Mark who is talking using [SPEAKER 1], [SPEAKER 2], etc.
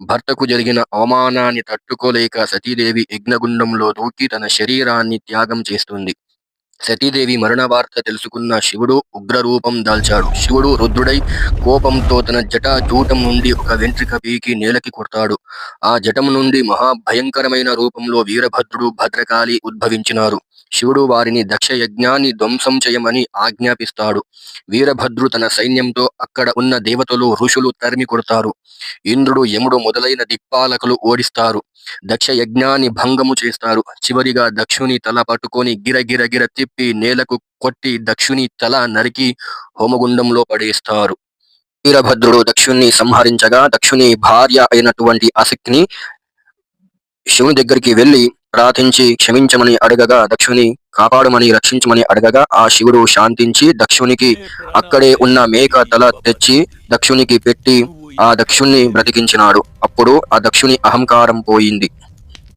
[SPEAKER 1] భర్తకు జరిగిన అవమానాన్ని తట్టుకోలేక సతీదేవి యజ్ఞగుండంలో దూకి తన శరీరాన్ని త్యాగం చేస్తుంది. సతీదేవి మరణ వార్త తెలుసుకున్న శివుడు ఉగ్రరూపం దాల్చాడు. శివుడు రుద్రుడై కోపంతో తన జటాజూటం నుండి ఒక వెంట్రుక పీకి నేలకి కొడతాడు. ఆ జటం నుండి మహాభయంకరమైన రూపంలో వీరభద్రుడు, భద్రకాళి ఉద్భవించినారు. శివుడు వారిని దక్ష యజ్ఞాన్ని ధ్వంసం చేయమని ఆజ్ఞాపిస్తాడు. వీరభద్రుడు తన సైన్యంతో అక్కడ ఉన్న దేవతలు, ఋషులు తరిమి కొడతారు. ఇంద్రుడు, యముడు మొదలైన దిక్పాలకులు ఓడిస్తారు. దక్ష యజ్ఞాన్ని భంగము చేస్తారు. చివరిగా దక్షుని తల పట్టుకొని గిరగిర తిప్పి నేలకు కొట్టి దక్షుని తల నరికి హోమగుండంలో పడేస్తారు. వీరభద్రుడు దక్షుణ్ణి సంహరించగా దక్షుని భార్య అయినటువంటి అసిక్ని శివుని దగ్గరికి వెళ్లి ప్రార్థించి క్షమించమని అడగగా, దక్షుని కాపాడమని రక్షించమని అడగగా ఆ శివుడు శాంతించి దక్షునికి అక్కడే ఉన్న మేక తల తెచ్చి దక్షునికి పెట్టి ఆ దక్షుణ్ణి బ్రతికించినాడు. అప్పుడు ఆ దక్షుని అహంకారం పోయింది.